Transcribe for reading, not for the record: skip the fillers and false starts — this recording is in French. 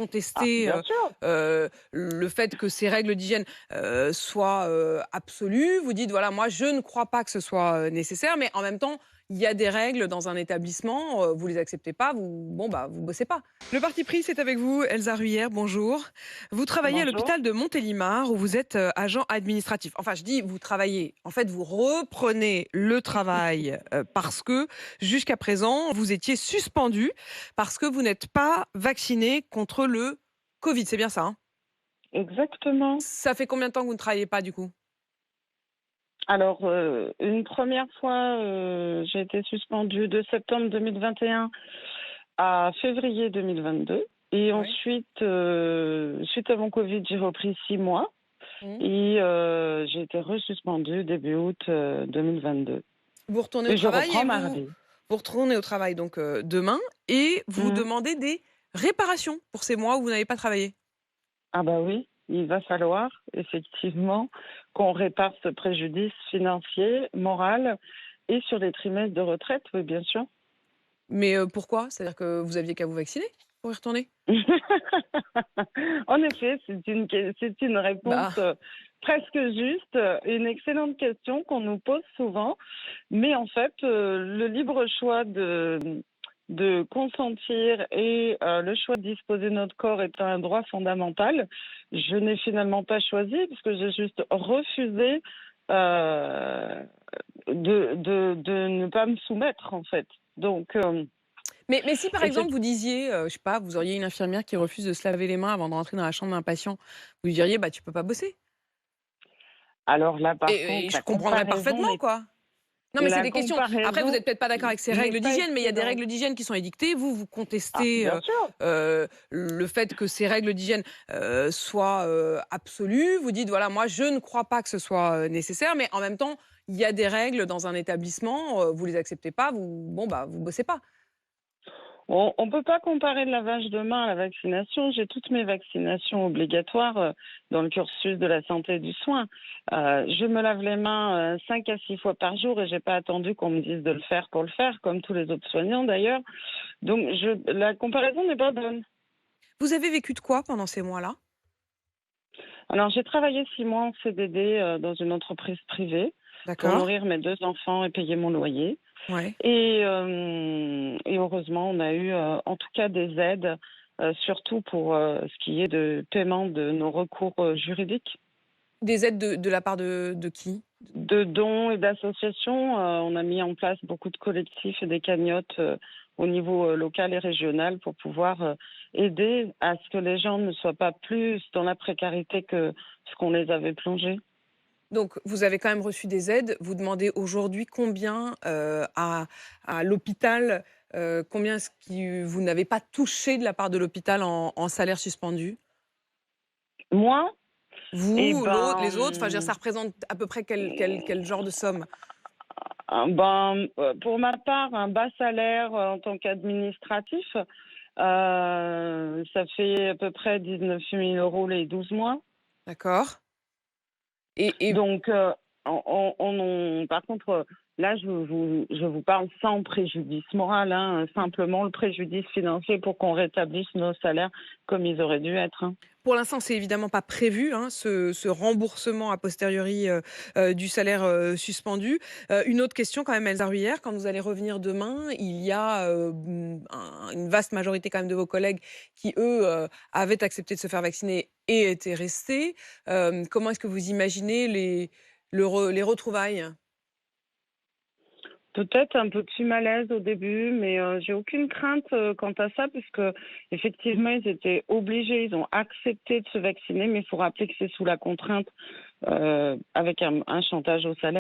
Ah, contester bien sûr. le fait que ces règles d'hygiène soient absolues. Vous dites, voilà, moi, je ne crois pas que ce soit nécessaire, mais en même temps, il y a des règles dans un établissement, vous les acceptez pas, vous bossez pas. Le parti pris, c'est avec vous, Elsa Ruyer, bonjour. Vous travaillez à Bonjour. l'hôpital de Montélimar où vous êtes agent administratif. Enfin, je dis vous travaillez. En fait, vous reprenez le travail parce que jusqu'à présent, vous étiez suspendu parce que vous n'êtes pas vacciné contre le Covid. C'est bien ça, hein? Exactement. Ça fait combien de temps que vous ne travaillez pas du coup? Alors, une première fois, j'ai été suspendue de septembre 2021 à février 2022 et Oui. ensuite, suite à mon covid, j'ai repris 6 mois et j'ai été resuspendue début août, 2022 Vous retournez au et je travail et reprends vous mardi. vous retournez au travail donc demain et vous Mmh. demandez des réparations pour ces mois où vous n'avez pas travaillé. Ah bah oui, il va falloir effectivement qu'on répare ce préjudice financier, moral et sur les trimestres de retraite, oui, bien sûr. Mais pourquoi? C'est-à-dire que vous aviez qu'à vous vacciner pour y retourner? En effet, c'est une réponse, Bah, presque juste, une excellente question qu'on nous pose souvent. Mais en fait, le libre choix de consentir et le choix de disposer de notre corps est un droit fondamental. Je n'ai finalement pas choisi puisque j'ai juste refusé, heu, de ne pas me soumettre, en fait. Donc, mais si par et c'est exemple vous disiez, je sais pas, vous auriez une infirmière qui refuse de se laver les mains avant de rentrer dans la chambre d'un patient, vous lui diriez: «Bah, tu peux pas bosser» alors là, par et contre, je comprendrais parfaitement, quoi. Non, mais c'est la des questions. Après, vous comparaison êtes peut-être pas d'accord avec ces n'est règles pas d'hygiène, mais il y a des équivalente. règles d'hygiène qui sont édictées. Vous Ah, contestez, bien sûr. le fait que ces règles d'hygiène, soient, absolues. Vous dites: «Voilà, moi, je ne crois pas que ce soit nécessaire», mais en même temps, il y a des règles dans un établissement, vous les acceptez pas, vous bossez pas. On peut pas comparer le lavage de main à la vaccination. J'ai toutes mes vaccinations obligatoires, dans le cursus de la santé et du soin. Je me lave les mains, 5 à 6 fois par jour et j'ai pas attendu qu'on me dise de le faire pour le faire, comme tous les autres soignants d'ailleurs. Donc la comparaison n'est pas bonne. Vous avez vécu de quoi pendant ces mois-là? Alors j'ai travaillé 6 mois en CDD, dans une entreprise privée pour D'accord. nourrir mes 2 enfants et payer mon loyer. Ouais. Et heureusement, on a eu, en tout cas des aides, surtout pour, ce qui est de paiement de nos recours, juridiques. Des aides de la part de qui? De dons et d'associations, on a mis en place beaucoup de collectifs et des cagnottes, au niveau, local et régional pour pouvoir, aider à ce que les gens ne soient pas plus dans la précarité que ce qu'on les avait plongés. Donc, vous avez quand même reçu des aides. Vous demandez aujourd'hui combien, à l'hôpital, combien est-ce que vous n'avez pas touché de la part de l'hôpital en salaire suspendu? Moi, eh Vous, l'autre, les autres, enfin, je veux dire, ben, ça représente à peu près quel genre de somme? pour ma part, un bas salaire, en tant qu'administratif, ça fait à peu près 19 000 € les 12 mois. D'accord et Donc, par contre, là, je vous parle sans préjudice moral, hein, simplement le préjudice financier pour qu'on rétablisse nos salaires comme ils auraient dû être, hein. pour l'instant, c'est évidemment pas prévu, hein, ce remboursement a posteriori, du salaire, suspendu. Une autre question quand même, Elsa Ruyer, quand vous allez revenir demain, il y a, une vaste majorité quand même de vos collègues qui, eux, avaient accepté de se faire vacciner et étaient restés. Comment est-ce que vous imaginez les retrouvailles? Peut-être un peu plus malaise au début, mais j'ai aucune crainte, quant à ça puisque effectivement ils étaient obligés, ils ont accepté de se vacciner, mais il faut rappeler que c'est sous la contrainte, avec un chantage au salaire.